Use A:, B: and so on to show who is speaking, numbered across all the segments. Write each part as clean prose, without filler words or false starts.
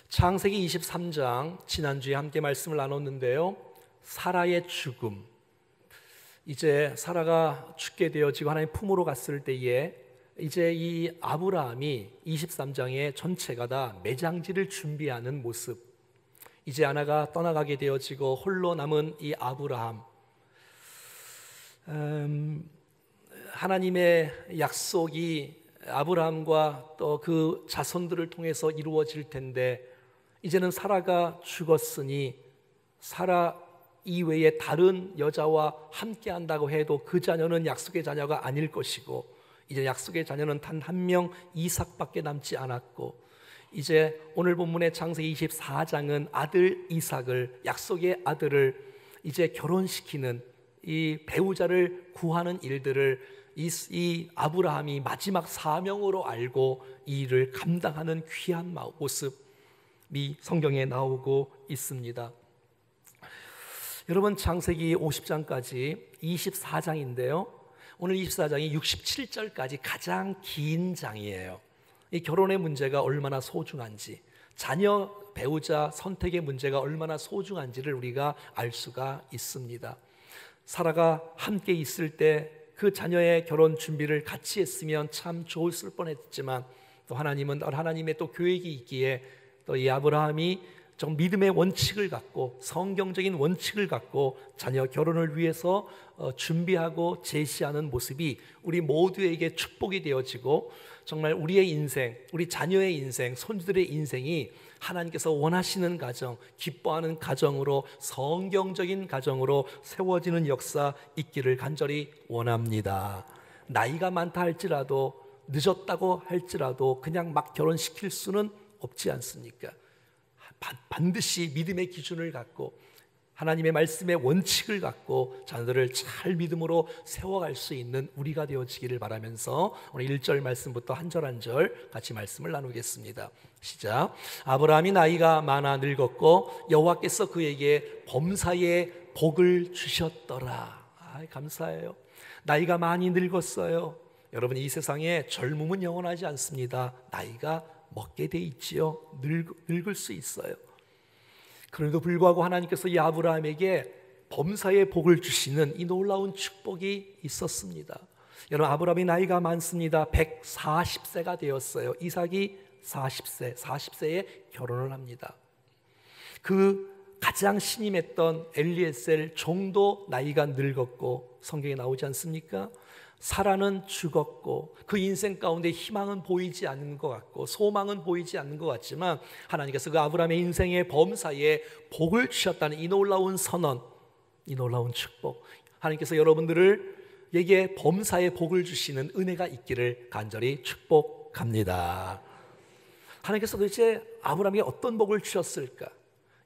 A: 창세기 23장 지난주에 함께 말씀을 나눴는데요. 사라의 죽음, 이제 사라가 죽게 되어지고 하나님 품으로 갔을 때에 이제 이 아브라함이 23장의 전체가 다 매장지를 준비하는 모습, 이제 아내가 떠나가게 되어지고 홀로 남은 이 아브라함, 하나님의 약속이 아브라함과 또 그 자손들을 통해서 이루어질 텐데 이제는 사라가 죽었으니 사라 이외에 다른 여자와 함께 한다고 해도 그 자녀는 약속의 자녀가 아닐 것이고, 이제 약속의 자녀는 단 한 명 이삭밖에 남지 않았고, 이제 오늘 본문의 창세기 24장은 아들 이삭을, 약속의 아들을 이제 결혼시키는 이 배우자를 구하는 일들을 이 아브라함이 마지막 사명으로 알고 이 일을 감당하는 귀한 모습이 성경에 나오고 있습니다. 여러분, 창세기 50장까지 24장인데요 오늘 24장이 67절까지 가장 긴 장이에요. 이 결혼의 문제가 얼마나 소중한지, 자녀 배우자 선택의 문제가 얼마나 소중한지를 우리가 알 수가 있습니다. 사라가 함께 있을 때 그 자녀의 결혼 준비를 같이 했으면 참 좋았을 뻔했지만, 또 하나님은 하나님의 또 계획이 있기에 또 이 아브라함이 좀 믿음의 원칙을 갖고, 성경적인 원칙을 갖고 자녀 결혼을 위해서 준비하고 제시하는 모습이 우리 모두에게 축복이 되어지고, 정말 우리의 인생, 우리 자녀의 인생, 손주들의 인생이 하나님께서 원하시는 가정, 기뻐하는 가정으로, 성경적인 가정으로 세워지는 역사 있기를 간절히 원합니다. 나이가 많다 할지라도, 늦었다고 할지라도 그냥 막 결혼시킬 수는 없지 않습니까? 반드시 믿음의 기준을 갖고 하나님의 말씀의 원칙을 갖고 자녀들을 잘 믿음으로 세워갈 수 있는 우리가 되어지기를 바라면서 오늘 1절 말씀부터 한 절 한 절 같이 말씀을 나누겠습니다. 시작. 아브라함이 나이가 많아 늙었고 여호와께서 그에게 범사에 복을 주셨더라. 감사해요. 나이가 많이 늙었어요. 여러분, 이 세상에 젊음은 영원하지 않습니다. 나이가 먹게 돼 있지요. 늙을 수 있어요. 그럼에도 불구하고 하나님께서 이 아브라함에게 범사의 복을 주시는 이 놀라운 축복이 있었습니다. 여러분, 아브라함이 나이가 많습니다. 140세가 되었어요. 이삭이 40세에 결혼을 합니다. 그 가장 신임했던 엘리에셀 종도 나이가 늙었고, 성경에 나오지 않습니까? 사라는 죽었고 그 인생 가운데 희망은 보이지 않는 것 같고 소망은 보이지 않는 것 같지만, 하나님께서 그 아브라함의 인생의 범사에 복을 주셨다는 이 놀라운 선언, 이 놀라운 축복, 하나님께서 여러분들에게 범사에 복을 주시는 은혜가 있기를 간절히 축복합니다. 하나님께서 도대체 아브라함에게 어떤 복을 주셨을까?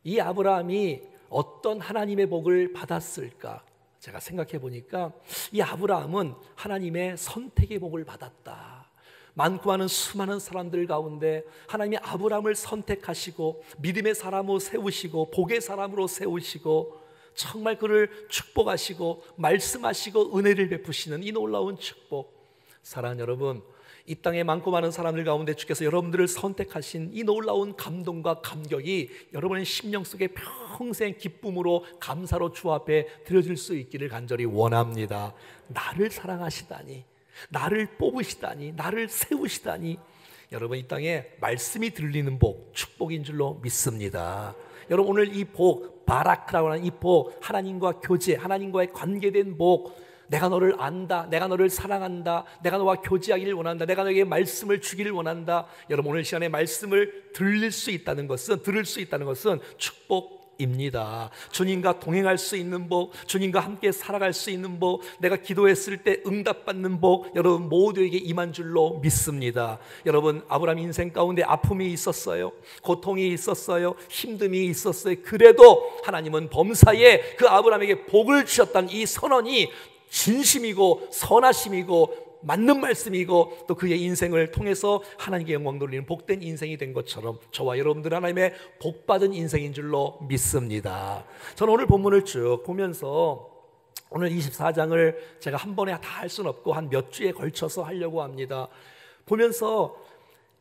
A: 이 아브라함이 어떤 하나님의 복을 받았을까? 제가 생각해 보니까 이 아브라함은 하나님의 선택의 복을 받았다. 많고 많은 수많은 사람들 가운데 하나님이 아브라함을 선택하시고 믿음의 사람으로 세우시고 복의 사람으로 세우시고 정말 그를 축복하시고 말씀하시고 은혜를 베푸시는 이 놀라운 축복. 사랑하는 여러분, 이 땅에 많고 많은 사람들 가운데 주께서 여러분들을 선택하신 이 놀라운 감동과 감격이 여러분의 심령 속에 평생 기쁨으로 감사로 주 앞에 드려질 수 있기를 간절히 원합니다. 나를 사랑하시다니, 나를 뽑으시다니, 나를 세우시다니. 여러분, 이 땅에 말씀이 들리는 복, 축복인 줄로 믿습니다. 여러분, 오늘 이 복, 바라크라고 하는 이 복, 하나님과 교제, 하나님과의 관계된 복, 내가 너를 안다, 내가 너를 사랑한다, 내가 너와 교제하기를 원한다, 내가 너에게 말씀을 주기를 원한다. 여러분, 오늘 시간에 말씀을 들을 수 있다는 것은 축복입니다. 주님과 동행할 수 있는 복, 주님과 함께 살아갈 수 있는 복, 내가 기도했을 때 응답받는 복, 여러분 모두에게 임한 줄로 믿습니다. 여러분, 아브라함 인생 가운데 아픔이 있었어요. 고통이 있었어요. 힘듦이 있었어요. 그래도 하나님은 범사에 그 아브라함에게 복을 주셨다는 이 선언이 진심이고 선하심이고 맞는 말씀이고, 또 그의 인생을 통해서 하나님께 영광 돌리는 복된 인생이 된 것처럼 저와 여러분들 하나님의 복받은 인생인 줄로 믿습니다. 저는 오늘 본문을 쭉 보면서 오늘 24장을 제가 한 번에 다 할 수는 없고 한 몇 주에 걸쳐서 하려고 합니다. 보면서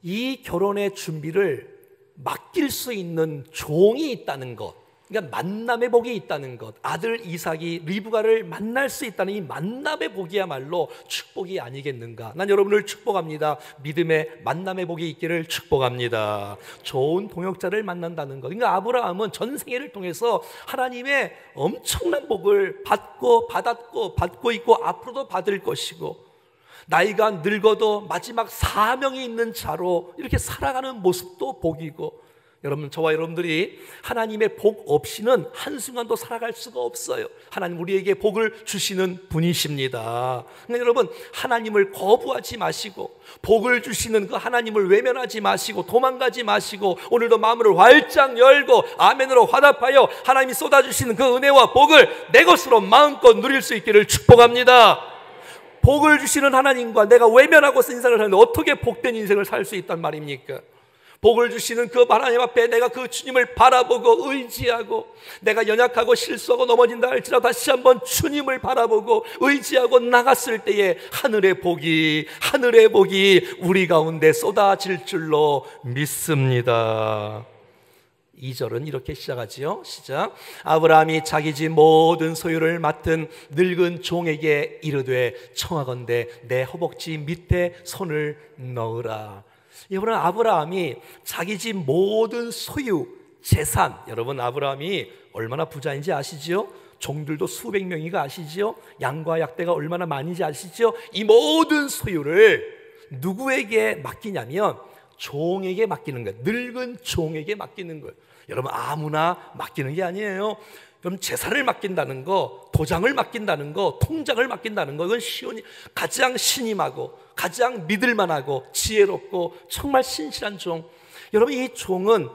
A: 이 결혼의 준비를 맡길 수 있는 종이 있다는 것, 그러니까 만남의 복이 있다는 것, 아들 이삭이 리브가를 만날 수 있다는 이 만남의 복이야말로 축복이 아니겠는가. 난 여러분을 축복합니다. 믿음의 만남의 복이 있기를 축복합니다. 좋은 동역자를 만난다는 것. 그러니까 아브라함은 전생애를 통해서 하나님의 엄청난 복을 받고 있고 앞으로도 받을 것이고, 나이가 늙어도 마지막 사명이 있는 자로 이렇게 살아가는 모습도 복이고, 여러분, 저와 여러분들이 하나님의 복 없이는 한순간도 살아갈 수가 없어요. 하나님 우리에게 복을 주시는 분이십니다. 그러니까 여러분, 하나님을 거부하지 마시고, 복을 주시는 그 하나님을 외면하지 마시고, 도망가지 마시고, 오늘도 마음을 활짝 열고 아멘으로 화답하여 하나님이 쏟아주시는 그 은혜와 복을 내 것으로 마음껏 누릴 수 있기를 축복합니다. 복을 주시는 하나님과 내가 외면하고 인생을 사는데 어떻게 복된 인생을 살 수 있단 말입니까? 복을 주시는 그 하나님 앞에 내가 그 주님을 바라보고 의지하고, 내가 연약하고 실수하고 넘어진다 할지라도 다시 한번 주님을 바라보고 의지하고 나갔을 때에 하늘의 복이 우리 가운데 쏟아질 줄로 믿습니다. 2절은 이렇게 시작하지요. 시작. 아브라함이 자기 집 모든 소유를 맡은 늙은 종에게 이르되 청하건대 내 허벅지 밑에 손을 넣으라. 여러분, 아브라함이 자기 집 모든 소유, 재산, 여러분 아브라함이 얼마나 부자인지 아시지요? 종들도 수백 명이가 아시지요? 양과 약대가 얼마나 많은지 아시지요? 이 모든 소유를 누구에게 맡기냐면 종에게 맡기는 거예요. 늙은 종에게 맡기는 거예요. 여러분, 아무나 맡기는 게 아니에요. 그럼 재산을 맡긴다는 거, 도장을 맡긴다는 거, 통장을 맡긴다는 거, 이건 가장 신임하고 가장 믿을만하고 지혜롭고 정말 신실한 종. 여러분, 이 종은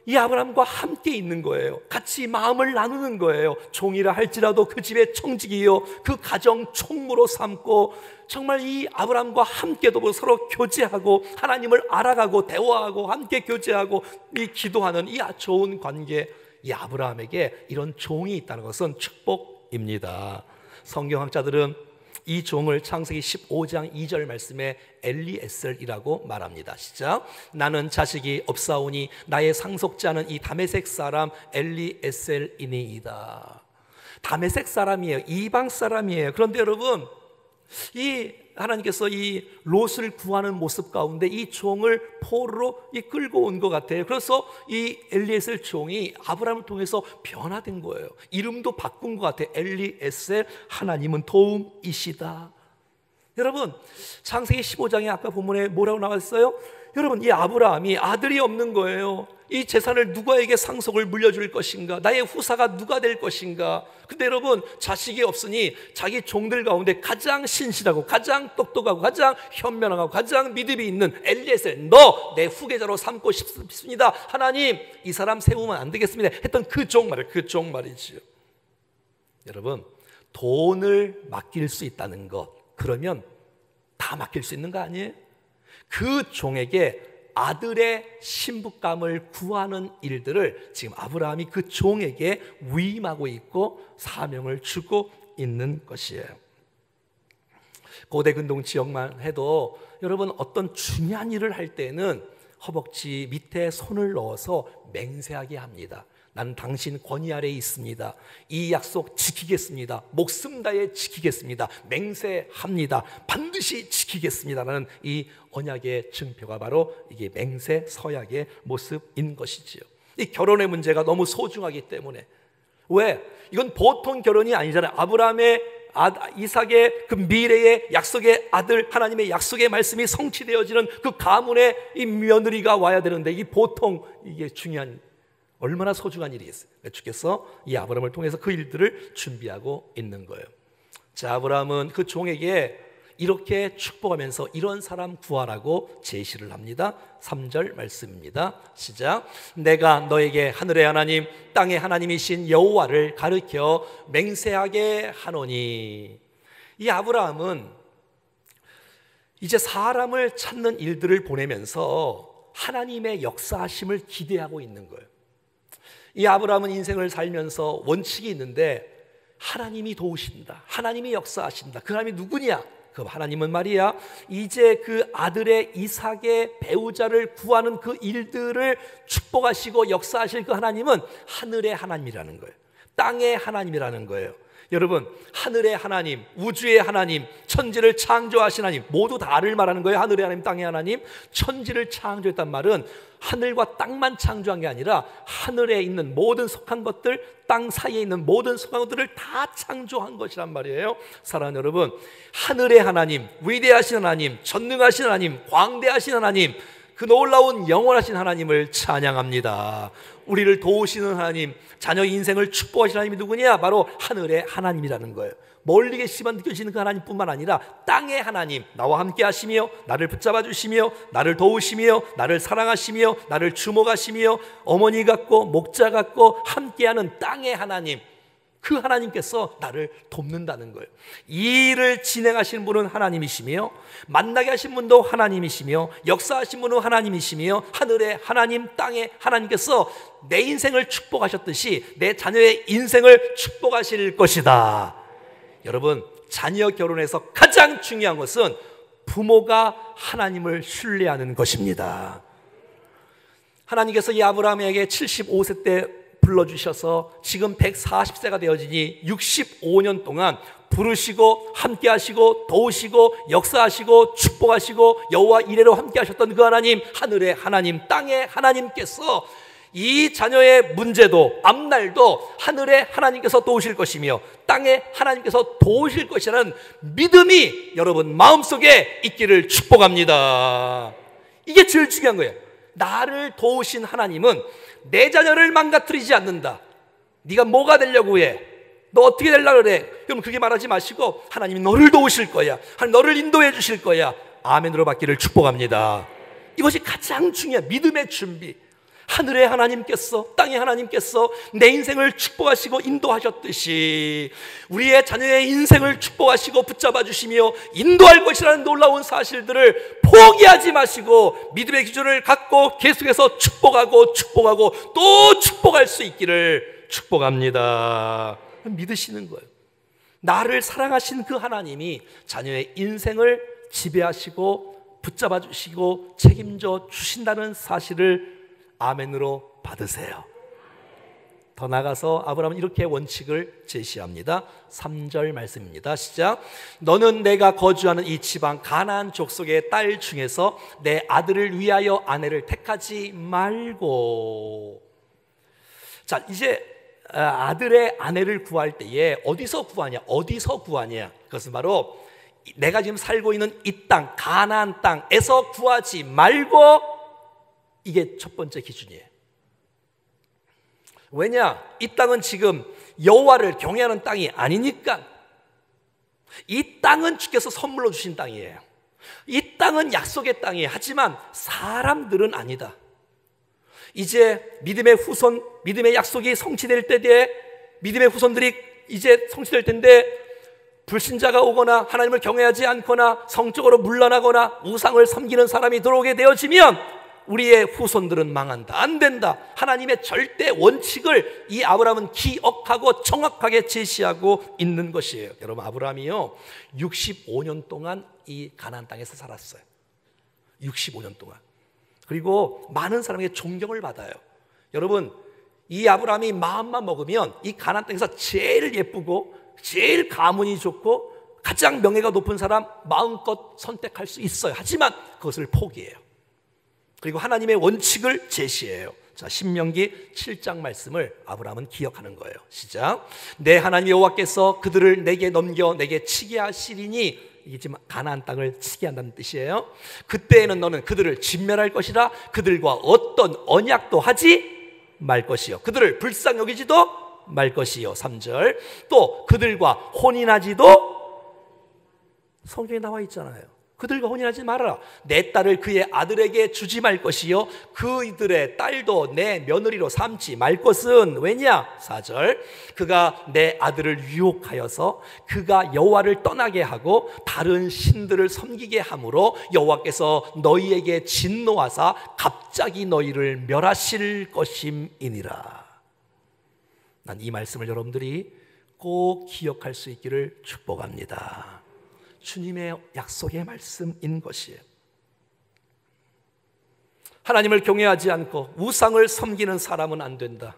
A: 이 아브라함과 함께 있는 거예요. 같이 마음을 나누는 거예요. 종이라 할지라도 그 집의 청직이요, 그 가정 총무로 삼고 정말 이 아브라함과 함께 서로 교제하고 하나님을 알아가고 대화하고 함께 교제하고 이 기도하는 이 좋은 관계, 이 아브라함에게 이런 종이 있다는 것은 축복입니다. 성경학자들은 이 종을 창세기 15장 2절 말씀에 엘리에셀이라고 말합니다. 시작. 나는 자식이 없사오니 나의 상속자는 이 다메섹 사람 엘리에셀이니이다. 다메섹 사람이에요. 이방 사람이에요. 그런데 여러분, 이 하나님께서 이 롯을 구하는 모습 가운데 이 종을 포로로 끌고 온 것 같아요. 그래서 이 엘리에셀 종이 아브라함을 통해서 변화된 거예요. 이름도 바꾼 것 같아요. 엘리에셀, 하나님은 도움이시다. 여러분, 창세기 15장에 아까 본문에 뭐라고 나왔어요? 여러분, 이 아브라함이 아들이 없는 거예요. 이 재산을 누구에게 상속을 물려줄 것인가? 나의 후사가 누가 될 것인가? 근데 여러분, 자식이 없으니 자기 종들 가운데 가장 신실하고 가장 똑똑하고 가장 현명하고 가장 믿음이 있는 엘리에셀, 너 내 후계자로 삼고 싶습니다. 하나님, 이 사람 세우면 안 되겠습니다 했던 그 종 말이지요. 여러분, 돈을 맡길 수 있다는 것, 그러면 다 맡길 수 있는 거 아니에요? 그 종에게 아들의 신부감을 구하는 일들을 지금 아브라함이 그 종에게 위임하고 있고 사명을 주고 있는 것이에요. 고대 근동 지역만 해도 여러분, 어떤 중요한 일을 할 때는 허벅지 밑에 손을 넣어서 맹세하게 합니다. 나는 당신 권위 아래에 있습니다. 이 약속 지키겠습니다. 목숨 다해 지키겠습니다. 맹세합니다. 반드시 지키겠습니다라는 이 언약의 증표가 바로 이게 맹세 서약의 모습인 것이지요. 이 결혼의 문제가 너무 소중하기 때문에. 왜? 이건 보통 결혼이 아니잖아요. 아브라함의 이삭의 그 미래의 약속의 아들, 하나님의 약속의 말씀이 성취되어지는 그 가문의 이 며느리가 와야 되는데, 이 보통 이게 중요한, 얼마나 소중한 일이겠어요. 주께서 이 아브라함을 통해서 그 일들을 준비하고 있는 거예요. 자, 아브라함은 그 종에게 이렇게 축복하면서 이런 사람 구하라고 제시를 합니다. 3절 말씀입니다. 시작. 내가 너에게 하늘의 하나님 땅의 하나님이신 여호와를 가르쳐 맹세하게 하노니. 이 아브라함은 이제 사람을 찾는 일들을 보내면서 하나님의 역사하심을 기대하고 있는 거예요. 이 아브라함은 인생을 살면서 원칙이 있는데, 하나님이 도우신다, 하나님이 역사하신다. 그 하나님이 누구냐? 그 그 하나님은 말이야, 이제 그 아들의 이삭의 배우자를 구하는 그 일들을 축복하시고 역사하실 그 하나님은 하늘의 하나님이라는 거예요. 땅의 하나님이라는 거예요. 여러분, 하늘의 하나님, 우주의 하나님, 천지를 창조하신 하나님, 모두 다를 말하는 거예요. 하늘의 하나님, 땅의 하나님. 천지를 창조했단 말은 하늘과 땅만 창조한 게 아니라 하늘에 있는 모든 속한 것들, 땅 사이에 있는 모든 속한 것들을 다 창조한 것이란 말이에요. 사랑하는 여러분, 하늘의 하나님, 위대하신 하나님, 전능하신 하나님, 광대하신 하나님, 그 놀라운 영원하신 하나님을 찬양합니다. 우리를 도우시는 하나님, 자녀 인생을 축복하시는 하나님이 누구냐? 바로 하늘의 하나님이라는 거예요. 멀리 계시지만 느껴지는 그 하나님뿐만 아니라 땅의 하나님, 나와 함께 하시며 나를 붙잡아 주시며 나를 도우시며 나를 사랑하시며 나를 주목하시며 어머니 같고 목자 같고 함께하는 땅의 하나님, 그 하나님께서 나를 돕는다는 거예요. 이 일을 진행하시는 분은 하나님이시며 만나게 하신 분도 하나님이시며 역사하신 분은 하나님이시며 하늘의 하나님, 땅의 하나님께서 내 인생을 축복하셨듯이 내 자녀의 인생을 축복하실 것이다. 여러분, 자녀 결혼에서 가장 중요한 것은 부모가 하나님을 신뢰하는 것입니다. 하나님께서 이 아브라함에게 75세 때 불러주셔서 지금 140세가 되어지니 65년 동안 부르시고 함께 하시고 도우시고 역사하시고 축복하시고 여호와 이레로 함께 하셨던 그 하나님, 하늘의 하나님, 땅의 하나님께서 이 자녀의 문제도 앞날도 하늘의 하나님께서 도우실 것이며 땅의 하나님께서 도우실 것이라는 믿음이 여러분 마음속에 있기를 축복합니다. 이게 제일 중요한 거예요. 나를 도우신 하나님은 내 자녀를 망가뜨리지 않는다. 네가 뭐가 되려고 해? 너 어떻게 되려고 그래? 그럼 그렇게 말하지 마시고 하나님이 너를 도우실 거야. 하나님 너를 인도해 주실 거야. 아멘으로 받기를 축복합니다. 이것이 가장 중요한 믿음의 준비. 하늘의 하나님께서, 땅의 하나님께서 내 인생을 축복하시고 인도하셨듯이 우리의 자녀의 인생을 축복하시고 붙잡아 주시며 인도할 것이라는 놀라운 사실들을 포기하지 마시고 믿음의 기준을 갖고 계속해서 축복하고 또 축복할 수 있기를 축복합니다. 믿으시는 거예요. 나를 사랑하신 그 하나님이 자녀의 인생을 지배하시고 붙잡아 주시고 책임져 주신다는 사실을 아멘으로 받으세요. 더 나아가서 아브라함은 이렇게 원칙을 제시합니다. 3절 말씀입니다. 시작. 너는 내가 거주하는 이 지방 가나안 족속의 딸 중에서 내 아들을 위하여 아내를 택하지 말고. 자, 이제 아들의 아내를 구할 때에 어디서 구하냐? 그것은 바로 내가 지금 살고 있는 이 땅, 가나안 땅에서 구하지 말고. 이게 첫 번째 기준이에요. 왜냐? 이 땅은 지금 여호와를 경외하는 땅이 아니니까. 이 땅은 주께서 선물로 주신 땅이에요. 이 땅은 약속의 땅이에요. 하지만 사람들은 아니다. 이제 믿음의 후손, 믿음의 약속이 성취될 때에 믿음의 후손들이 이제 성취될 텐데 불신자가 오거나 하나님을 경외하지 않거나 성적으로 물러나거나 우상을 섬기는 사람이 들어오게 되어지면 우리의 후손들은 망한다. 안 된다. 하나님의 절대 원칙을 이 아브라함은 기억하고 정확하게 제시하고 있는 것이에요. 여러분, 아브라함이요 65년 동안 이 가나안 땅에서 살았어요. 65년 동안. 그리고 많은 사람에게 존경을 받아요. 여러분, 이 아브라함이 마음만 먹으면 이 가나안 땅에서 제일 예쁘고 제일 가문이 좋고 가장 명예가 높은 사람 마음껏 선택할 수 있어요. 하지만 그것을 포기해요. 그리고 하나님의 원칙을 제시해요. 자, 신명기 7장 말씀을 아브라함은 기억하는 거예요. 시작. 내 하나님 여호와께서 그들을 내게 넘겨 내게 치게 하시리니, 이게 지금 가나안 땅을 치게 한다는 뜻이에요. 그때에는 너는 그들을 진멸할 것이라. 그들과 어떤 언약도 하지 말 것이요, 그들을 불쌍히 여기지도 말 것이요. 3절. 또 그들과 혼인하지도, 성경에 나와 있잖아요. 그들과 혼인하지 말아라. 내 딸을 그의 아들에게 주지 말 것이요, 그들의 딸도 내 며느리로 삼지 말 것은 왜냐? 4절. 그가 내 아들을 유혹하여서 그가 여호와를 떠나게 하고 다른 신들을 섬기게 함으로 여호와께서 너희에게 진노하사 갑자기 너희를 멸하실 것임이니라. 난 이 말씀을 여러분들이 꼭 기억할 수 있기를 축복합니다. 주님의 약속의 말씀인 것이에요. 하나님을 경외하지 않고 우상을 섬기는 사람은 안 된다.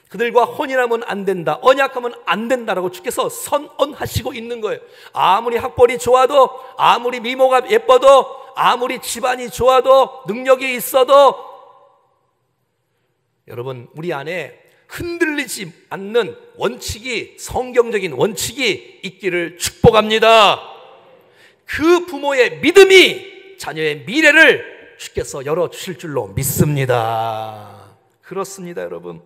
A: 그들과 혼인하면 안 된다. 언약하면 안 된다라고 주께서 선언하시고 있는 거예요. 아무리 학벌이 좋아도, 아무리 미모가 예뻐도, 아무리 집안이 좋아도, 능력이 있어도 여러분, 우리 안에 흔들리지 않는 원칙이, 성경적인 원칙이 있기를 축복합니다. 그 부모의 믿음이 자녀의 미래를 주께서 열어주실 줄로 믿습니다. 그렇습니다, 여러분.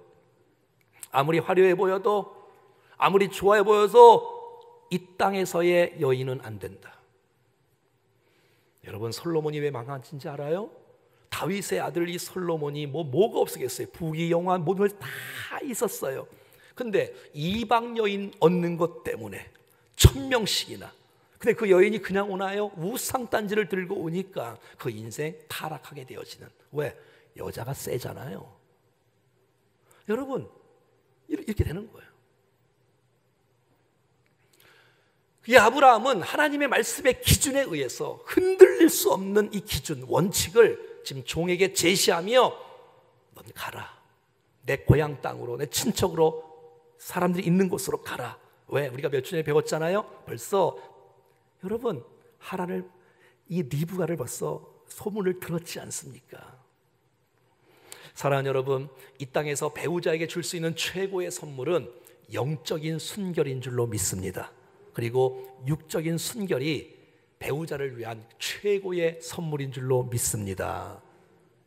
A: 아무리 화려해 보여도, 아무리 좋아해 보여도 이 땅에서의 여인은 안 된다. 여러분, 솔로몬이 왜 망한지 알아요? 다윗의 아들 이 솔로몬이 뭐가 없었겠어요. 부귀영화 모든 걸 다 있었어요. 근데 이방 여인 얻는 것 때문에 1000명씩이나, 근데 그 여인이 그냥 오나요? 우상단지를 들고 오니까 그 인생 타락하게 되어지는. 왜? 여자가 세잖아요. 여러분, 이렇게 되는 거예요. 이 아브라함은 하나님의 말씀의 기준에 의해서 흔들릴 수 없는 이 기준, 원칙을 지금 종에게 제시하며 넌 가라. 내 고향 땅으로, 내 친척으로, 사람들이 있는 곳으로 가라. 왜? 우리가 몇 주 전에 배웠잖아요. 벌써 여러분, 하란을, 이 리브가를 벌써 소문을 들었지 않습니까? 사랑하는 여러분, 이 땅에서 배우자에게 줄 수 있는 최고의 선물은 영적인 순결인 줄로 믿습니다. 그리고 육적인 순결이 배우자를 위한 최고의 선물인 줄로 믿습니다.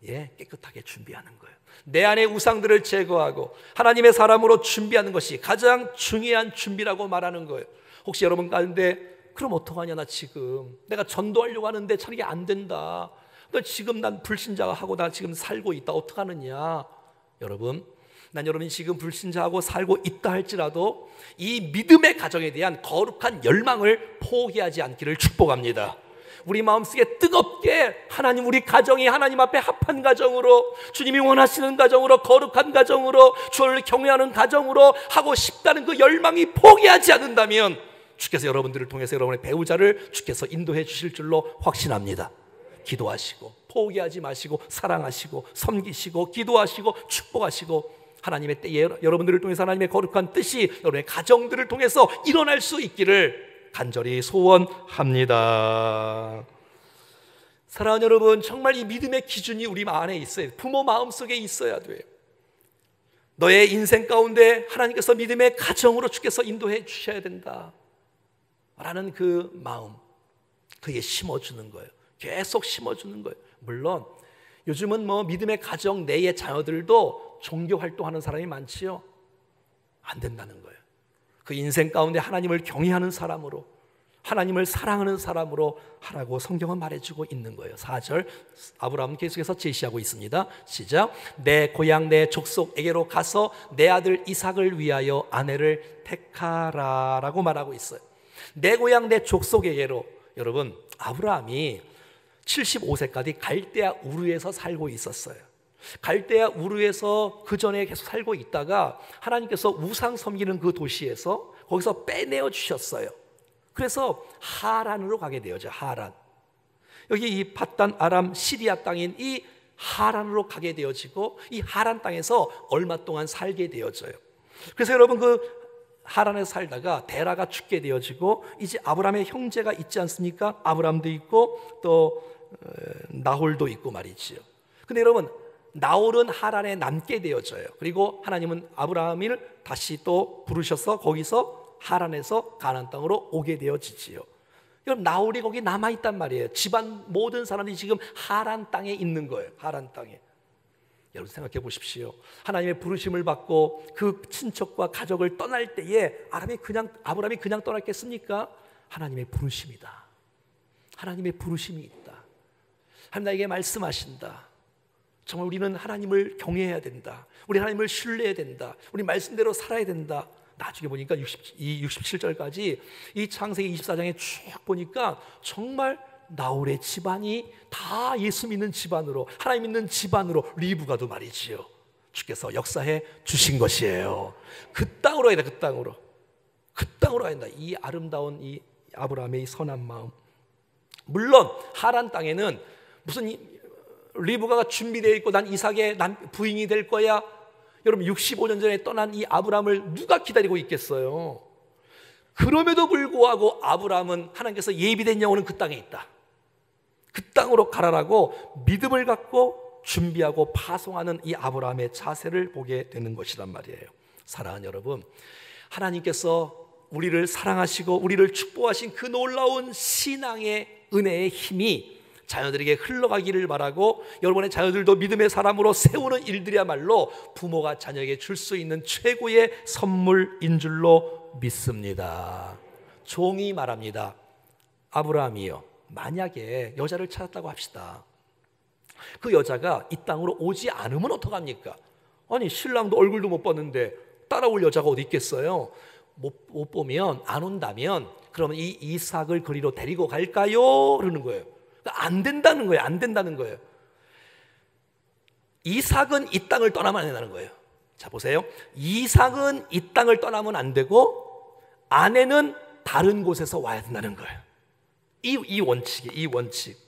A: 깨끗하게 준비하는 거예요. 내 안의 우상들을 제거하고 하나님의 사람으로 준비하는 것이 가장 중요한 준비라고 말하는 거예요. 혹시 여러분 가운데 그럼 어떡하냐, 나 지금 내가 전도하려고 하는데 참 이게 안 된다. 지금 난 불신자가 하고 나 지금 살고 있다. 어떡하느냐. 여러분, 난 여러분이 지금 불신자하고 살고 있다 할지라도 이 믿음의 가정에 대한 거룩한 열망을 포기하지 않기를 축복합니다. 우리 마음속에 뜨겁게 하나님, 우리 가정이 하나님 앞에 합한 가정으로, 주님이 원하시는 가정으로, 거룩한 가정으로, 주를 경외하는 가정으로 하고 싶다는 그 열망이 포기하지 않는다면 주께서 여러분들을 통해서 여러분의 배우자를 주께서 인도해 주실 줄로 확신합니다. 기도하시고 포기하지 마시고 사랑하시고 섬기시고 기도하시고 축복하시고 하나님의 때에 여러분들을 통해서 하나님의 거룩한 뜻이 여러분의 가정들을 통해서 일어날 수 있기를 간절히 소원합니다. 사랑하는 여러분, 정말 이 믿음의 기준이 우리 안에 있어요. 부모 마음속에 있어야 돼요. 너의 인생 가운데 하나님께서 믿음의 가정으로 주께서 인도해 주셔야 된다 라는 그 마음, 그게 심어주는 거예요. 계속 심어주는 거예요. 물론 요즘은 믿음의 가정 내의 자녀들도 종교 활동하는 사람이 많지요. 안 된다는 거예요. 그 인생 가운데 하나님을 경외하는 사람으로, 하나님을 사랑하는 사람으로 하라고 성경은 말해주고 있는 거예요. 4절 아브라함은 계속해서 제시하고 있습니다. 시작. 내 고향 내 족속에게로 가서 내 아들 이삭을 위하여 아내를 택하라 라고 말하고 있어요. 내 고향 내 족속에게로. 여러분, 아브라함이 75세까지 갈대아 우르에서 살고 있었어요. 갈대아 우르에서 그 전에 계속 살고 있다가 하나님께서 우상 섬기는 그 도시에서 거기서 빼내어 주셨어요. 그래서 하란으로 가게 되어져. 하란. 여기 이 팟단 아람 시리아 땅인 이 하란으로 가게 되어지고 이 하란 땅에서 얼마 동안 살게 되어져요. 그래서 여러분, 그 하란에 살다가 데라가 죽게 되어지고 이제 아브라함의 형제가 있지 않습니까? 아브라함도 있고 또 나홀도 있고 말이지요. 근데 여러분, 나홀은 하란에 남게 되어져요. 그리고 하나님은 아브라함을 다시 또 부르셔서 거기서 하란에서 가나안 땅으로 오게 되어지지요. 여러분, 나홀이 거기 남아있단 말이에요. 집안 모든 사람들이 지금 하란 땅에 있는 거예요. 하란 땅에. 여러분 생각해 보십시오. 하나님의 부르심을 받고 그 친척과 가족을 떠날 때에 아브라함이 그냥 떠났겠습니까? 하나님의 부르심이다. 하나님의 부르심이 있다. 하나님 나에게 말씀하신다. 정말 우리는 하나님을 경외해야 된다. 우리 하나님을 신뢰해야 된다. 우리 말씀대로 살아야 된다. 나중에 보니까 67절까지 이 창세기 24장에 쭉 보니까 정말 나홀의 집안이 다 예수 믿는 집안으로, 하나님 믿는 집안으로 리브가도 말이지요. 주께서 역사해 주신 것이에요. 그 땅으로 가야 된다. 그 땅으로 가야 된다. 이 아름다운 이 아브라함의 이 선한 마음. 물론 하란 땅에는 무슨 리브가가 준비되어 있고 난 이삭의 부인이 될 거야. 여러분 65년 전에 떠난 이 아브라함을 누가 기다리고 있겠어요? 그럼에도 불구하고 아브라함은 하나님께서 예비된 영혼은 그 땅에 있다. 그 땅으로 가라라고 믿음을 갖고 준비하고 파송하는 이 아브라함의 자세를 보게 되는 것이란 말이에요. 사랑하는 여러분, 하나님께서 우리를 사랑하시고 우리를 축복하신 그 놀라운 신앙의 은혜의 힘이 자녀들에게 흘러가기를 바라고, 여러분의 자녀들도 믿음의 사람으로 세우는 일들이야말로 부모가 자녀에게 줄 수 있는 최고의 선물인 줄로 믿습니다. 종이 말합니다. 아브라함이요, 만약에 여자를 찾았다고 합시다. 그 여자가 이 땅으로 오지 않으면 어떡합니까? 아니 신랑도 얼굴도 못 봤는데 따라올 여자가 어디 있겠어요? 못 보면, 안 온다면 그러면 이 이삭을 그리로 데리고 갈까요? 그러는 거예요. 안 된다는 거예요. 안 된다는 거예요. 이삭은 이 땅을 떠나면 안 된다는 거예요. 자 보세요. 이삭은 이 땅을 떠나면 안 되고 아내는 다른 곳에서 와야 된다는 거예요. 이 원칙.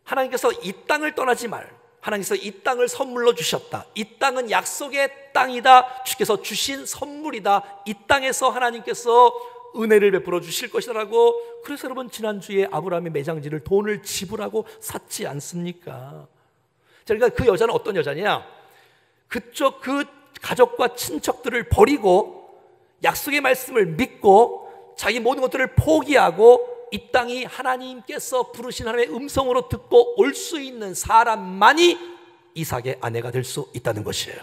A: 하나님께서 이 땅을 떠나지 말. 하나님께서 이 땅을 선물로 주셨다. 이 땅은 약속의 땅이다. 주께서 주신 선물이다. 이 땅에서 하나님께서 은혜를 베풀어 주실 것이라고. 그래서 여러분 지난주에 아브라함의 매장지를 돈을 지불하고 샀지 않습니까? 그러니까 그 여자는 어떤 여자냐? 그쪽 그 가족과 친척들을 버리고 약속의 말씀을 믿고 자기 모든 것들을 포기하고 이 땅이 하나님께서 부르신 하나님의 음성으로 듣고 올 수 있는 사람만이 이삭의 아내가 될 수 있다는 것이에요.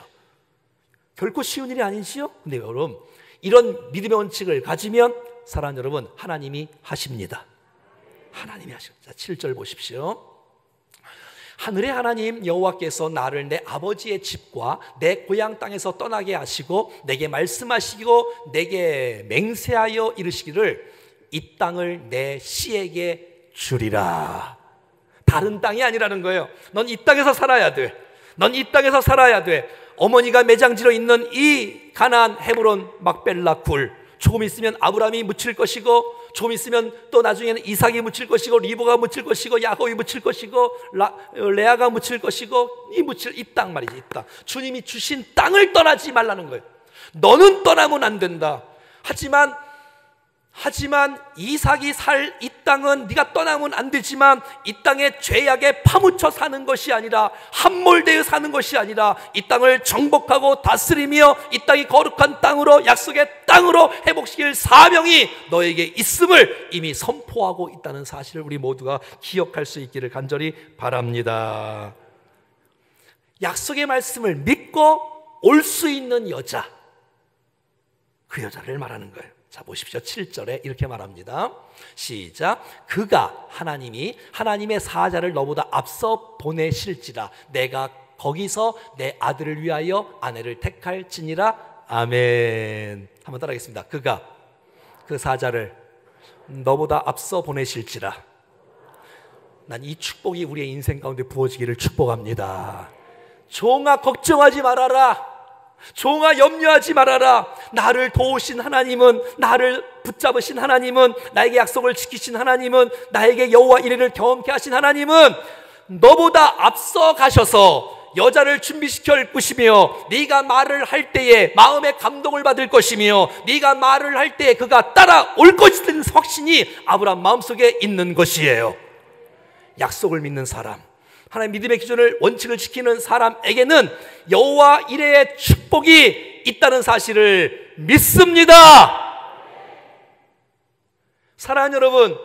A: 결코 쉬운 일이 아니지요? 근데 여러분 이런 믿음의 원칙을 가지면 사랑하는 여러분 하나님이 하십니다. 하나님이 하십니다. 7절 보십시오. 하늘의 하나님 여호와께서 나를 내 아버지의 집과 내 고향 땅에서 떠나게 하시고 내게 말씀하시고 내게 맹세하여 이르시기를 이 땅을 내 씨에게 주리라. 다른 땅이 아니라는 거예요. 넌 이 땅에서 살아야 돼. 넌 이 땅에서 살아야 돼. 어머니가 매장지로 있는 이 가나안 헤브론 막벨라 굴, 조금 있으면 아브라함이 묻힐 것이고 조금 있으면 또 나중에는 이삭이 묻힐 것이고 리브가 묻힐 것이고 야곱이 묻힐 것이고 레아가 묻힐 것이고 이 땅 말이지. 이 땅. 주님이 주신 땅을 떠나지 말라는 거예요. 너는 떠나면 안 된다. 하지만 이삭이 살 이 땅은 네가 떠나면 안 되지만 이 땅에 죄악에 파묻혀 사는 것이 아니라 함몰되어 사는 것이 아니라 이 땅을 정복하고 다스리며 이 땅이 거룩한 땅으로 약속의 땅으로 회복시킬 사명이 너에게 있음을 이미 선포하고 있다는 사실을 우리 모두가 기억할 수 있기를 간절히 바랍니다. 약속의 말씀을 믿고 올 수 있는 여자, 그 여자를 말하는 거예요. 자 보십시오. 7절에 이렇게 말합니다. 시작. 그가 하나님이 하나님의 사자를 너보다 앞서 보내실지라 내가 거기서 내 아들을 위하여 아내를 택할지니라. 아멘. 한번 따라하겠습니다. 그가 그 사자를 너보다 앞서 보내실지라. 난 이 축복이 우리의 인생 가운데 부어지기를 축복합니다. 종아 걱정하지 말아라. 종아 염려하지 말아라. 나를 도우신 하나님은, 나를 붙잡으신 하나님은, 나에게 약속을 지키신 하나님은, 나에게 여호와 이레를 경험케 하신 하나님은 너보다 앞서 가셔서 여자를 준비시켜 올 것이며 네가 말을 할 때에 마음의 감동을 받을 것이며 네가 말을 할 때에 그가 따라올 것이라는 확신이 아브라함 마음속에 있는 것이에요. 약속을 믿는 사람, 하나님 믿음의 기준을 원칙을 지키는 사람에게는 여호와 이레의 축복이 있다는 사실을 믿습니다. 사랑하는 여러분,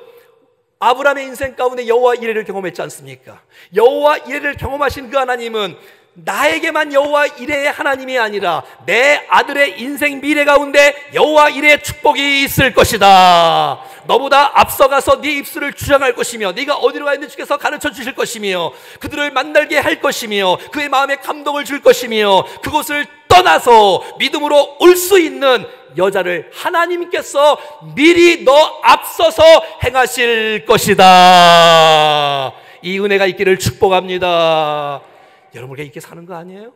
A: 아브라함의 인생 가운데 여호와 이레를 경험했지 않습니까? 여호와 이레를 경험하신 그 하나님은 나에게만 여호와 이레의 하나님이 아니라 내 아들의 인생 미래 가운데 여호와 이레의 축복이 있을 것이다. 너보다 앞서가서 네 입술을 주장할 것이며 네가 어디로 가 있는 주께서 가르쳐 주실 것이며 그들을 만나게 할 것이며 그의 마음에 감동을 줄 것이며 그곳을 떠나서 믿음으로 올 수 있는 여자를 하나님께서 미리 너 앞서서 행하실 것이다. 이 은혜가 있기를 축복합니다. 여러분 우리가 이렇게 사는 거 아니에요?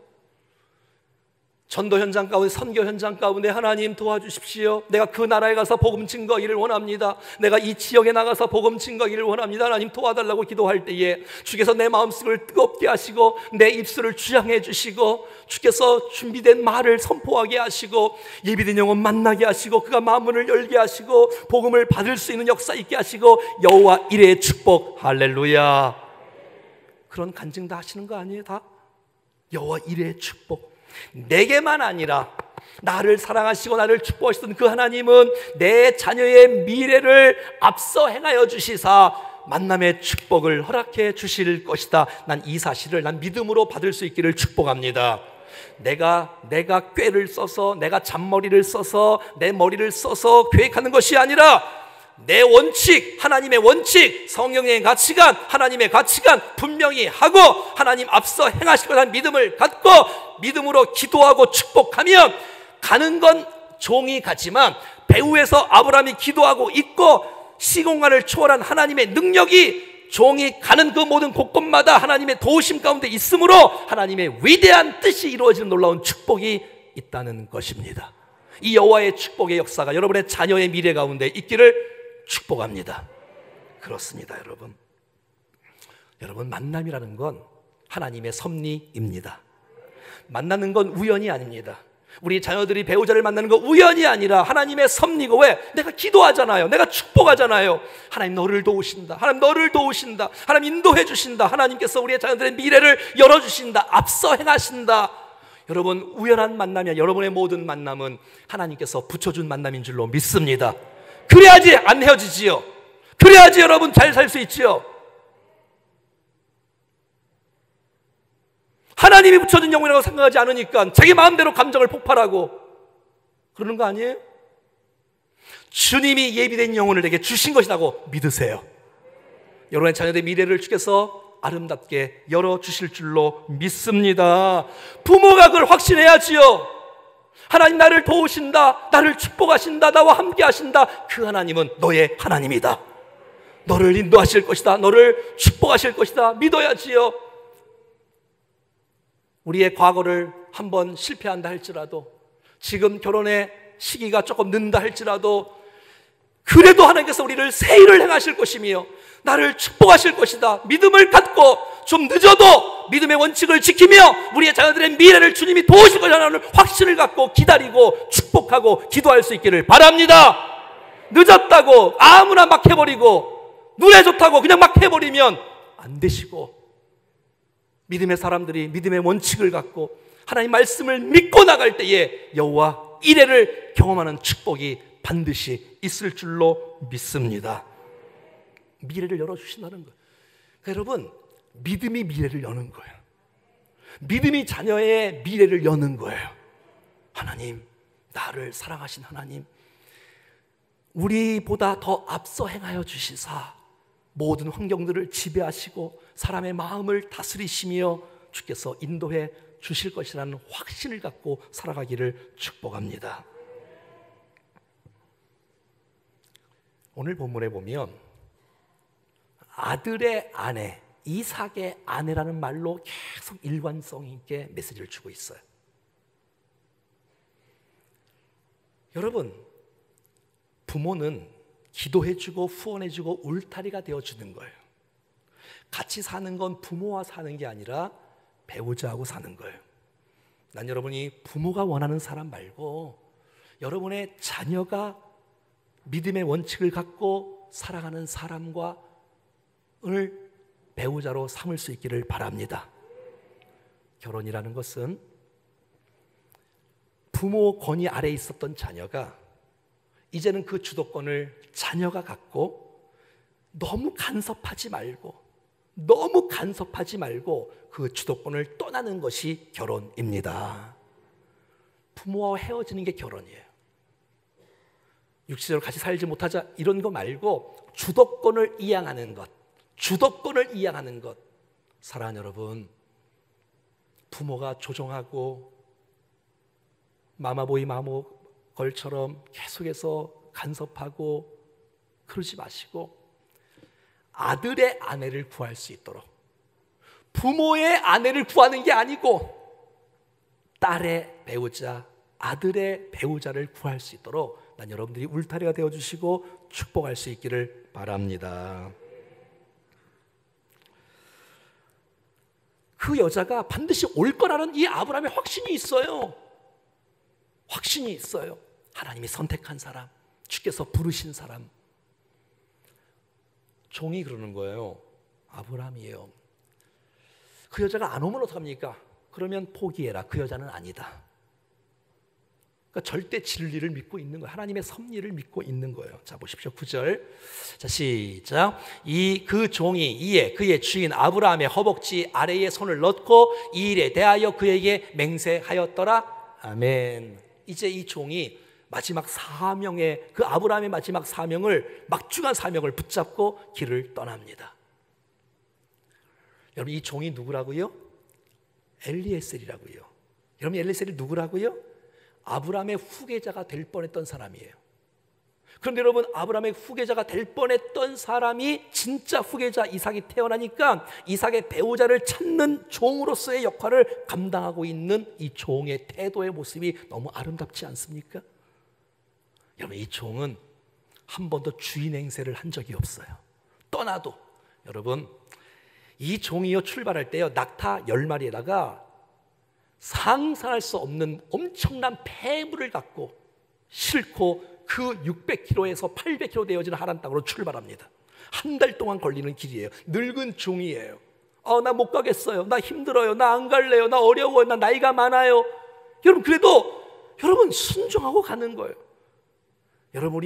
A: 전도 현장 가운데, 선교 현장 가운데 하나님 도와주십시오. 내가 그 나라에 가서 복음 증거하기를 원합니다. 내가 이 지역에 나가서 복음 증거하기를 원합니다. 하나님 도와달라고 기도할 때에 주께서 내 마음속을 뜨겁게 하시고 내 입술을 주장해 주시고 주께서 준비된 말을 선포하게 하시고 예비된 영혼 만나게 하시고 그가 마음문을 열게 하시고 복음을 받을 수 있는 역사 있게 하시고 여호와 이레의 축복. 할렐루야. 그런 간증 다 하시는 거 아니에요? 다 여호와 이레의 축복. 내게만 아니라 나를 사랑하시고 나를 축복하시던 그 하나님은 내 자녀의 미래를 앞서 행하여 주시사 만남의 축복을 허락해 주실 것이다. 난 이 사실을 난 믿음으로 받을 수 있기를 축복합니다. 내가 꾀를 써서, 내가 잔머리를 써서, 내 머리를 써서 계획하는 것이 아니라 내 원칙, 하나님의 원칙, 성령의 가치관, 하나님의 가치관 분명히 하고 하나님 앞서 행하실 것이라는 믿음을 갖고 믿음으로 기도하고 축복하면 가는 건 종이 가지만 배후에서 아브라함이 기도하고 있고 시공간을 초월한 하나님의 능력이 종이 가는 그 모든 곳곳마다 하나님의 도우심 가운데 있으므로 하나님의 위대한 뜻이 이루어지는 놀라운 축복이 있다는 것입니다. 이 여호와의 축복의 역사가 여러분의 자녀의 미래 가운데 있기를 축복합니다. 그렇습니다. 여러분 만남이라는 건 하나님의 섭리입니다. 만나는 건 우연이 아닙니다. 우리 자녀들이 배우자를 만나는 건 우연이 아니라 하나님의 섭리고, 왜? 내가 기도하잖아요. 내가 축복하잖아요. 하나님 너를 도우신다. 하나님 너를 도우신다. 하나님 인도해 주신다. 하나님께서 우리의 자녀들의 미래를 열어주신다. 앞서 행하신다. 여러분 우연한 만남이야. 여러분의 모든 만남은 하나님께서 붙여준 만남인 줄로 믿습니다. 그래야지 안 헤어지지요. 그래야지 여러분 잘 살 수 있지요. 하나님이 붙여준 영혼이라고 생각하지 않으니까 자기 마음대로 감정을 폭발하고 그러는 거 아니에요? 주님이 예비된 영혼을 내게 주신 것이라고 믿으세요. 여러분의 자녀들의 미래를 주께서 아름답게 열어주실 줄로 믿습니다. 부모가 그걸 확신해야지요. 하나님 나를 도우신다, 나를 축복하신다, 나와 함께 하신다. 그 하나님은 너의 하나님이다. 너를 인도하실 것이다. 너를 축복하실 것이다. 믿어야지요. 우리의 과거를 한번 실패한다 할지라도, 지금 결혼의 시기가 조금 는다 할지라도, 그래도 하나님께서 우리를 새 일을 행하실 것이며 나를 축복하실 것이다. 믿음을 갖고 좀 늦어도 믿음의 원칙을 지키며 우리의 자녀들의 미래를 주님이 도우실 것이라는 확신을 갖고 기다리고 축복하고 기도할 수 있기를 바랍니다. 늦었다고 아무나 막 해버리고 눈에 좋다고 그냥 막 해버리면 안 되시고, 믿음의 사람들이 믿음의 원칙을 갖고 하나님 말씀을 믿고 나갈 때에 여호와 이레를 경험하는 축복이 반드시 있을 줄로 믿습니다. 미래를 열어주신다는 거예요. 그러니까 여러분, 믿음이 미래를 여는 거예요. 믿음이 자녀의 미래를 여는 거예요. 하나님, 나를 사랑하신 하나님, 우리보다 더 앞서 행하여 주시사 모든 환경들을 지배하시고 사람의 마음을 다스리시며 주께서 인도해 주실 것이라는 확신을 갖고 살아가기를 축복합니다. 오늘 본문에 보면 아들의 아내, 이삭의 아내라는 말로 계속 일관성 있게 메시지를 주고 있어요. 여러분, 부모는 기도해주고 후원해주고 울타리가 되어주는 거예요. 같이 사는 건 부모와 사는 게 아니라 배우자하고 사는 거예요. 난 여러분이 부모가 원하는 사람 말고 여러분의 자녀가 믿음의 원칙을 갖고 살아가는 사람과 을 배우자로 삼을 수 있기를 바랍니다. 결혼이라는 것은 부모 권위 아래에 있었던 자녀가 이제는 그 주도권을 자녀가 갖고 너무 간섭하지 말고 그 주도권을 떠나는 것이 결혼입니다. 부모와 헤어지는 게 결혼이에요. 육체적으로 같이 살지 못하자 이런 거 말고 주도권을 이양하는 것, 사랑하는 여러분, 부모가 조종하고 마마보이 마모걸처럼 계속해서 간섭하고 그러지 마시고 아들의 아내를 구할 수 있도록, 부모의 아내를 구하는 게 아니고 딸의 배우자, 아들의 배우자를 구할 수 있도록 난 여러분들이 울타리가 되어주시고 축복할 수 있기를 바랍니다. 그 여자가 반드시 올 거라는 이 아브라함의 확신이 있어요. 확신이 있어요. 하나님이 선택한 사람, 주께서 부르신 사람. 종이 그러는 거예요. 아브라함이에요. 그 여자가 안 오면 어떡합니까? 그러면 포기해라. 그 여자는 아니다. 그러니까 절대 진리를 믿고 있는 거예요. 하나님의 섭리를 믿고 있는 거예요. 자, 보십시오. 9절. 자, 시작. 그 종이 이에 그의 주인 아브라함의 허벅지 아래에 손을 넣고 이 일에 대하여 그에게 맹세하였더라. 아멘. 이제 이 종이 마지막 사명의, 그 아브라함의 마지막 사명을, 막중한 사명을 붙잡고 길을 떠납니다. 여러분, 이 종이 누구라고요? 엘리에셀이라고요. 여러분, 엘리에셀이 누구라고요? 아브라함의 후계자가 될 뻔했던 사람이에요. 그런데 여러분, 아브라함의 후계자가 될 뻔했던 사람이 진짜 후계자 이삭이 태어나니까 이삭의 배우자를 찾는 종으로서의 역할을 감당하고 있는 이 종의 태도의 모습이 너무 아름답지 않습니까? 여러분, 이 종은 한 번도 주인 행세를 한 적이 없어요. 떠나도 여러분, 이 종이요 출발할 때요 낙타 10마리에다가 상상할 수 없는 엄청난 폐물을 갖고 싣고 그 600km에서 800km 되어지는 하란 땅으로 출발합니다. 한 달 동안 걸리는 길이에요. 늙은 종이에요. 나 못 가겠어요. 나 힘들어요. 나 안 갈래요. 나 어려워요. 나 나이가 많아요. 여러분, 그래도 여러분 순종하고 가는 거예요. 여러분,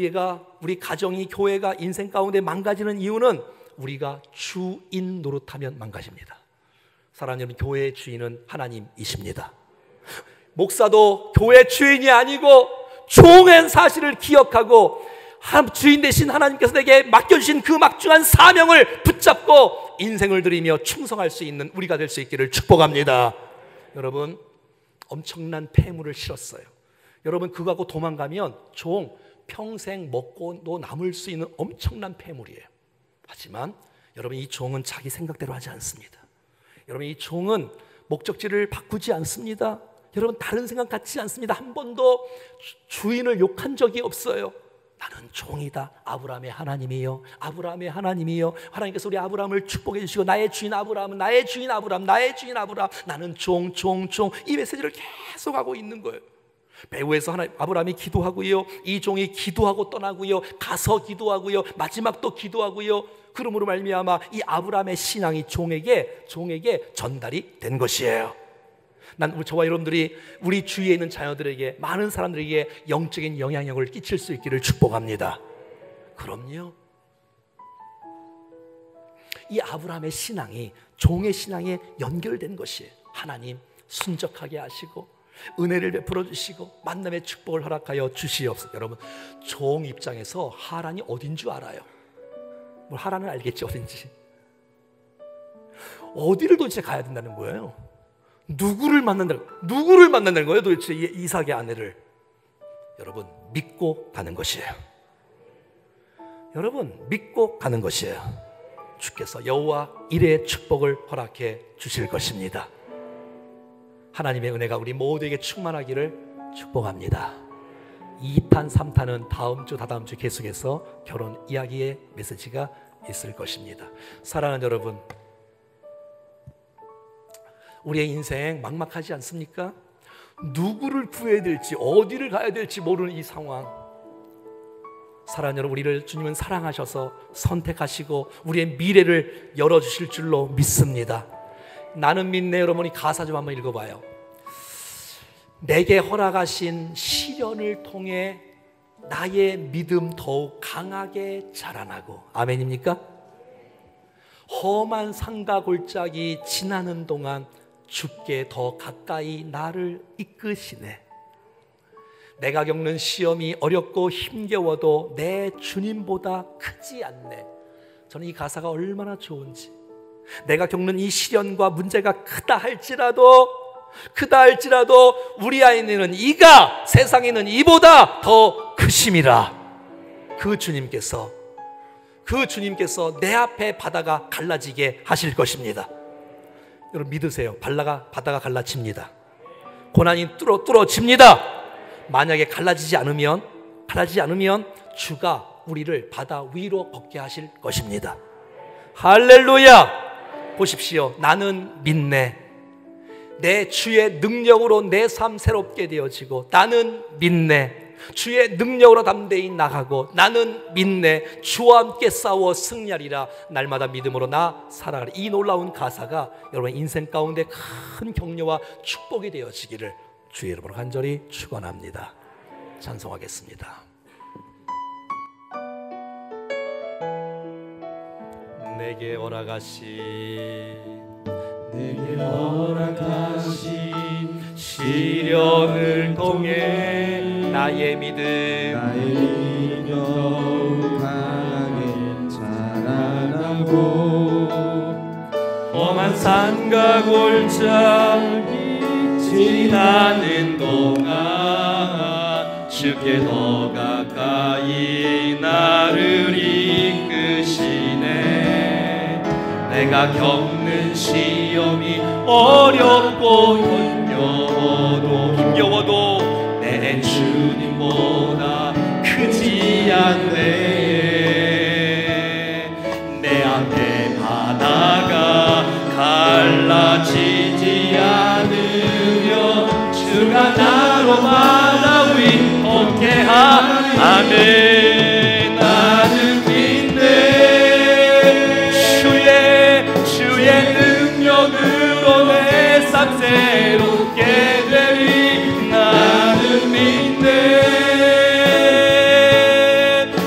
A: 우리 가정이, 교회가 인생 가운데 망가지는 이유는 우리가 주인 노릇하면 망가집니다. 사랑하는 여러분, 교회의 주인은 하나님이십니다. 목사도 교회 주인이 아니고 종의 사실을 기억하고 주인 되신 하나님께서 내게 맡겨주신 그 막중한 사명을 붙잡고 인생을 드리며 충성할 수 있는 우리가 될 수 있기를 축복합니다. 여러분, 엄청난 폐물을 실었어요. 여러분, 그거 하고 도망가면 종 평생 먹고도 남을 수 있는 엄청난 폐물이에요. 하지만 여러분, 이 종은 자기 생각대로 하지 않습니다. 여러분, 이 종은 목적지를 바꾸지 않습니다. 여러분, 다른 생각 갖지 않습니다. 한 번도 주인을 욕한 적이 없어요. 나는 종이다. 아브라함의 하나님이요, 아브라함의 하나님이요. 하나님께서 우리 아브라함을 축복해 주시고 나의 주인 아브라함은 나의 주인 아브라함, 나의 주인 아브라함. 나는 종. 이 메시지를 계속 하고 있는 거예요. 배후에서 아브라함이 기도하고요, 이 종이 기도하고 떠나고요, 가서 기도하고요, 마지막 또 기도하고요. 그러므로 말미암아 이 아브라함의 신앙이 종에게 전달이 된 것이에요. 난 저와 여러분들이 우리 주위에 있는 자녀들에게, 많은 사람들에게 영적인 영향력을 끼칠 수 있기를 축복합니다. 그럼요. 이 아브라함의 신앙이 종의 신앙에 연결된 것이에요. 하나님 순적하게 하시고 은혜를 베풀어 주시고 만남의 축복을 허락하여 주시옵소서. 여러분, 종 입장에서 하란이 어딘 줄 알아요? 하란은 알겠지, 어딘지. 어디를 도대체 가야 된다는 거예요? 누구를 만난다는 거예요, 도대체 이삭의 아내를. 여러분, 믿고 가는 것이에요. 여러분, 믿고 가는 것이에요. 주께서 여호와 일의 축복을 허락해 주실 것입니다. 하나님의 은혜가 우리 모두에게 충만하기를 축복합니다. 2탄, 3탄은 다음 주, 다다음 주 계속해서 결혼 이야기의 메시지가 있을 것입니다. 사랑하는 여러분, 우리의 인생 막막하지 않습니까? 누구를 구해야 될지, 어디를 가야 될지 모르는 이 상황. 사랑하는 여러분, 우리를 주님은 사랑하셔서 선택하시고 우리의 미래를 열어주실 줄로 믿습니다. 나는 믿네. 여러분이 가사 좀 한번 읽어봐요. 내게 허락하신 시련을 통해 나의 믿음 더욱 강하게 자라나고. 아멘입니까? 험한 산과 골짜기 지나는 동안 주께 더 가까이 나를 이끄시네. 내가 겪는 시험이 어렵고 힘겨워도 내 주님보다 크지 않네. 저는 이 가사가 얼마나 좋은지. 내가 겪는 이 시련과 문제가 크다 할지라도 우리 안에는 이가 세상에는 이보다 더 크심이라. 그 주님께서 내 앞에 바다가 갈라지게 하실 것입니다. 여러분, 믿으세요. 바다가 갈라집니다. 고난이 뚫어집니다. 만약에 갈라지지 않으면 주가 우리를 바다 위로 걷게 하실 것입니다. 할렐루야. 보십시오. 나는 믿네. 내 주의 능력으로 내 삶 새롭게 되어지고, 나는 믿네. 주의 능력으로 담대히 나가고, 나는 믿네. 주와 함께 싸워 승리하리라. 날마다 믿음으로 나 살아가리. 이 놀라운 가사가 여러분 인생 가운데 큰 격려와 축복이 되어지기를 주의 이름으로 간절히 축원합니다. 찬송하겠습니다. 내게 허락하신 시련을 통해 나의 믿음
B: 더욱 강하게 자라나고,
A: 험한 산과 골짜기 지나는 동안 주께 더 가까이 나를 이끄시네. 내가 겪는 시험이 어렵고 힘겨워도 내 주님보다 크지 않네. 내 앞에 바다가 갈라지지 않으며 주가 나로 바다 위 걷게 하네. 나는 믿네. 주의 능력으로 내 삶 새롭게 되리. 나는 믿네.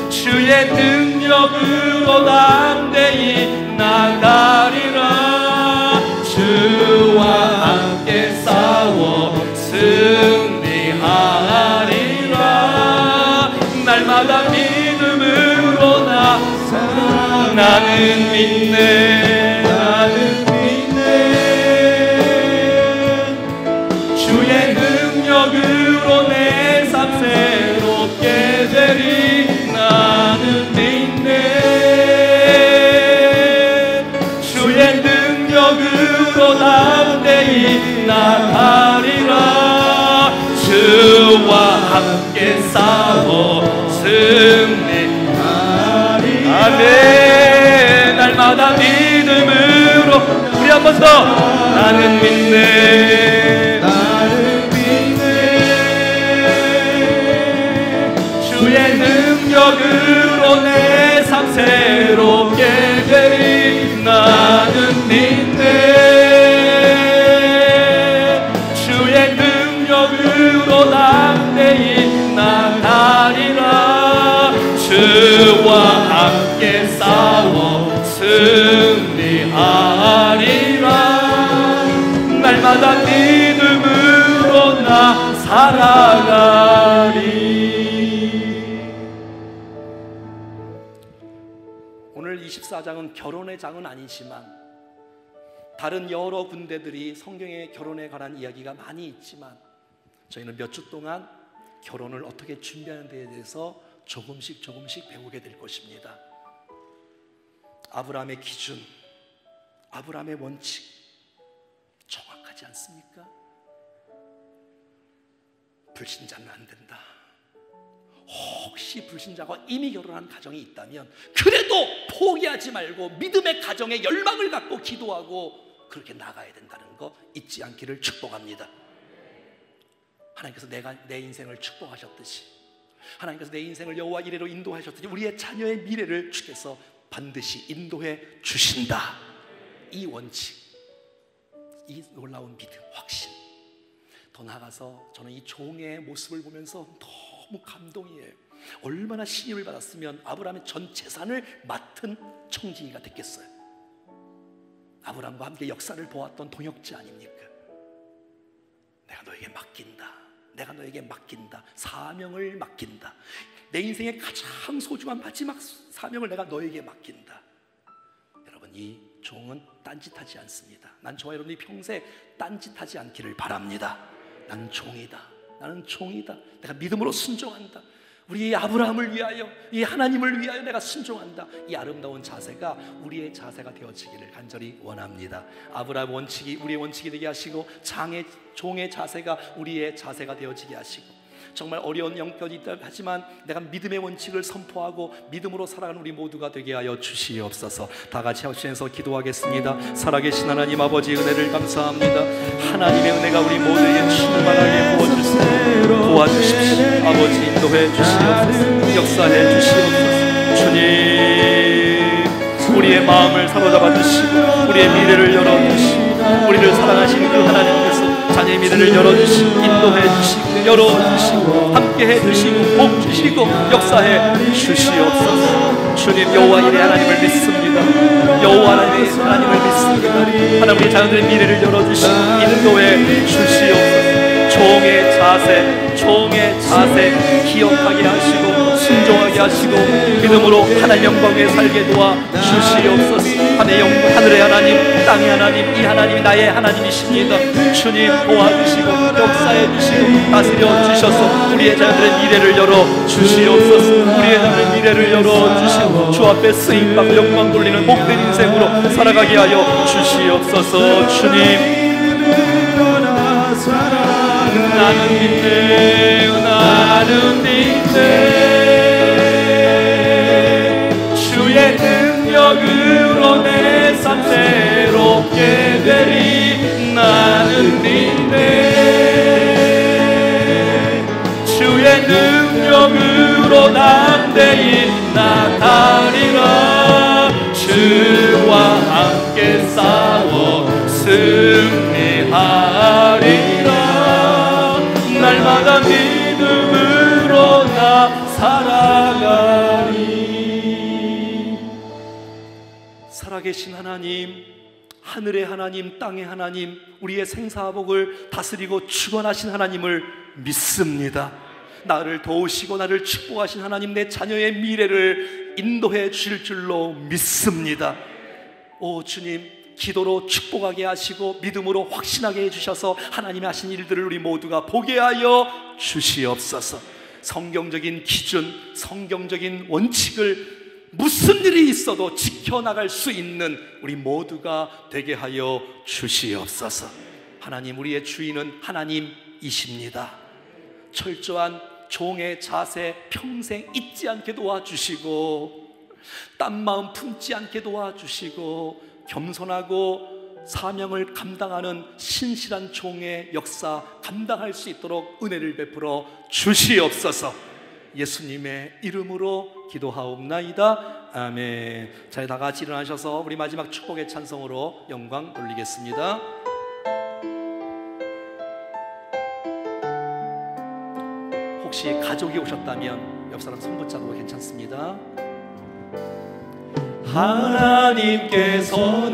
A: 주의 능력으로 담대히 나가리라. 주와 함께 싸워 승리하리라. 날마다 믿음으로 나는 믿네. 나는 믿네. 주의 능력으로 내 삶 새롭게 되리. 나는 믿네. 주의 능력으로 담대히 나가리라. 주와 함께 싸워 승리하리라. 아멘. 날마다 믿음으로 우리 한 번 더. 나는 믿네. 나는 믿네. 주의 능력으로 내 삶 새롭게 되리. 나는 믿네. 주의 능력으로 담대히 나가리라. 주와 함께 싸워 승리하리라. 날마다 믿음으로 나 살아가리. 오늘 24장은 결혼의 장은 아니지만, 다른 여러 군데들이 성경에 결혼에 관한 이야기가 많이 있지만, 저희는 몇 주 동안 결혼을 어떻게 준비하는 데에 대해서 조금씩 배우게 될 것입니다. 아브라함의 기준, 아브라함의 원칙 정확하지 않습니까? 불신자는 안 된다. 혹시 불신자가 이미 결혼한 가정이 있다면 그래도 포기하지 말고 믿음의 가정에 열망을 갖고 기도하고 그렇게 나가야 된다는 거 잊지 않기를 축복합니다. 하나님께서 내 인생을 축복하셨듯이, 하나님께서 내 인생을 여호와 이레로 인도하셨듯이 우리의 자녀의 미래를 주께서 반드시 인도해 주신다. 이 원칙, 이 놀라운 믿음, 확신. 더 나아가서 저는 이 종의 모습을 보면서 너무 감동이에요. 얼마나 신임을 받았으면 아브라함의 전 재산을 맡은 청지기가 됐겠어요. 아브라함과 함께 역사를 보았던 동역자 아닙니까? 내가 너에게 맡긴다. 내가 너에게 맡긴다. 사명을 맡긴다. 내 인생의 가장 소중한 마지막 사명을 내가 너에게 맡긴다. 여러분, 이 종은 딴짓하지 않습니다. 난 저와 여러분이 평생 딴짓하지 않기를 바랍니다. 나는 종이다. 나는 종이다. 내가 믿음으로 순종한다. 우리 아브라함을 위하여, 이 하나님을 위하여 내가 순종한다. 이 아름다운 자세가 우리의 자세가 되어지기를 간절히 원합니다. 아브라함 원칙이 우리의 원칙이 되게 하시고, 종의 자세가 우리의 자세가 되어지게 하시고, 정말 어려운 영역이 있다 하지만 내가 믿음의 원칙을 선포하고 믿음으로 살아가는 우리 모두가 되게 하여 주시옵소서. 다 같이 하시면서 기도하겠습니다. 살아계신 하나님 아버지, 은혜를 감사합니다. 하나님의 은혜가 우리 모두에게 충만하게 부어주시고 도와주십시오. 아버지, 인도해 주시옵소서. 역사해 주시옵소서. 주님, 우리의 마음을 사로잡아 주시고 우리의 미래를 열어주시고, 우리를 사랑하신 그 하나님께서 자녀의 미래를 열어주시고 인도해 주시고 열어주시고 함께해 주시고 복 주시고 역사해 주시옵소서. 주님, 여호와 이레 하나님을 믿습니다. 여호와 하나님을 믿습니다. 하나님, 우리 자녀들의 미래를 열어주시고 인도해 주시옵소서. 종의 자세 기억하게 하시고 순종하게 하시고 믿음으로 하나님 영광에 살게 도와 주시옵소서. 하늘의 하나님, 땅의 하나님, 이 하나님이 나의 하나님이십니다. 주님, 도와주시고 역사해 주시고 다스려 주셔서 우리의 자녀들의 미래를 열어 주시옵소서. 우리의 자녀들의 미래를 열어 주시고 주 앞에 쓰임받고 영광 돌리는 복된 인생으로 살아가게 하여 주시옵소서. 주님, 나는 믿네, 나는 믿네. 주의 능력으로 내 삶 새롭게 되리. 나는 믿네. 주의 능력으로 담대히 나가리라. 주와 함께 싸워 승리하리라. 날마다 믿음으로 나 살아가리. 살아계신 하나님, 하늘의 하나님, 땅의 하나님, 우리의 생사복을 다스리고 주관하신 하나님을 믿습니다. 나를 도우시고 나를 축복하신 하나님, 내 자녀의 미래를 인도해 주실 줄로 믿습니다. 오 주님, 기도로 축복하게 하시고 믿음으로 확신하게 해주셔서 하나님이 하신 일들을 우리 모두가 보게 하여 주시옵소서. 성경적인 기준, 성경적인 원칙을 무슨 일이 있어도 지켜나갈 수 있는 우리 모두가 되게 하여 주시옵소서. 하나님, 우리의 주인은 하나님이십니다. 철저한 종의 자세 평생 잊지 않게 도와주시고 딴 마음 품지 않게 도와주시고 겸손하고 사명을 감당하는 신실한 종의 역사 감당할 수 있도록 은혜를 베풀어 주시옵소서. 예수님의 이름으로 기도하옵나이다. 아멘. 자, 다 같이 일어나셔서 우리 마지막 축복의 찬송으로 영광 돌리겠습니다. 혹시 가족이 오셨다면 옆 사람 손 붙잡아도 괜찮습니다. 하나님께서는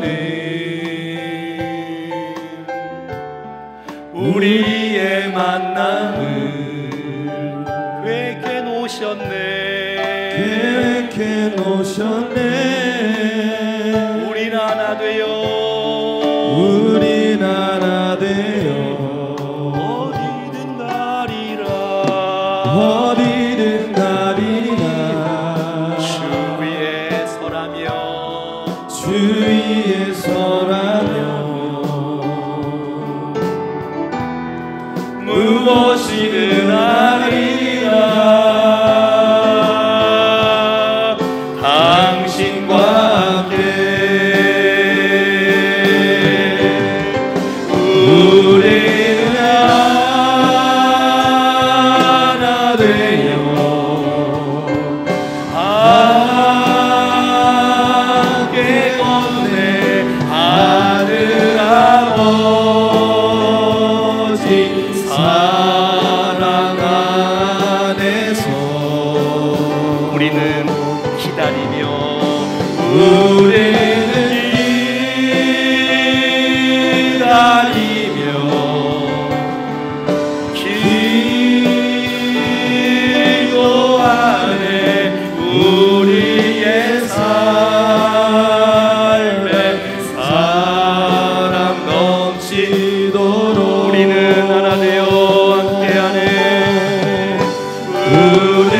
A: 우리의 만남을 계획해 놓으셨네. 우린 하나 되어 어디든 가리라. 주 위에 서라면 무엇이든 하리라. 당신과 함께 우리는 하나 되어 함께 걷네. 하늘 아버지 사랑 안에서 우리는 기다리며 기도하네. 우리의 삶에 사랑 넘치도록 우리는 하나 되어 함께하네. 우리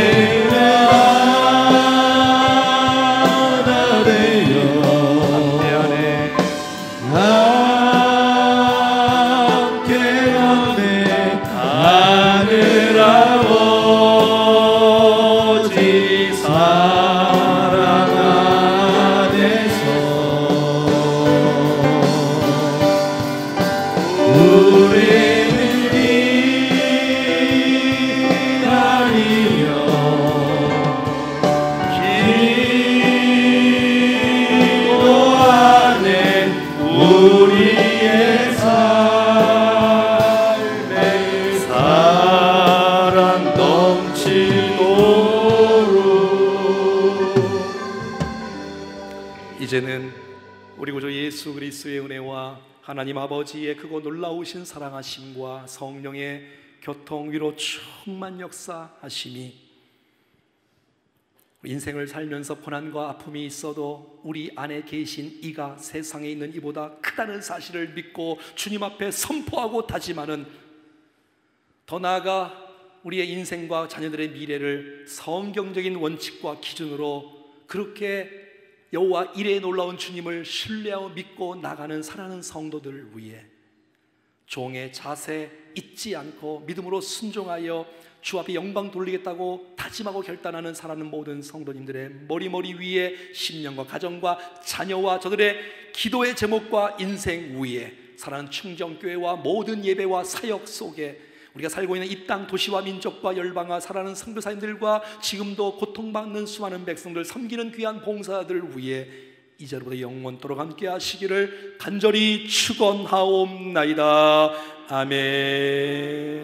A: 그리스도의 은혜와 하나님 아버지의 크고 놀라우신 사랑하심과 성령의 교통 위로 충만 역사하심이 인생을 살면서 고난과 아픔이 있어도 우리 안에 계신 이가 세상에 있는 이보다 크다는 사실을 믿고 주님 앞에 선포하고 다짐하는, 더 나아가 우리의 인생과 자녀들의 미래를 성경적인 원칙과 기준으로 그렇게 여호와 이레의 놀라운 주님을 신뢰하고 믿고 나가는 사랑하는 성도들을 위해 종의 자세 잊지 않고 믿음으로 순종하여 주 앞에 영광 돌리겠다고 다짐하고 결단하는 사랑하는 모든 성도님들의 머리 위에 심령과 가정과 자녀와 저들의 기도의 제목과 인생 위에 사랑하는 충정교회와 모든 예배와 사역 속에 우리가 살고 있는 이 땅 도시와 민족과 열방과 사랑하는 선교사님들과 지금도 고통받는 수많은 백성들 섬기는 귀한 봉사자들을 위해 이제로부터 영원토록 함께 하시기를 간절히 축원하옵나이다. 아멘.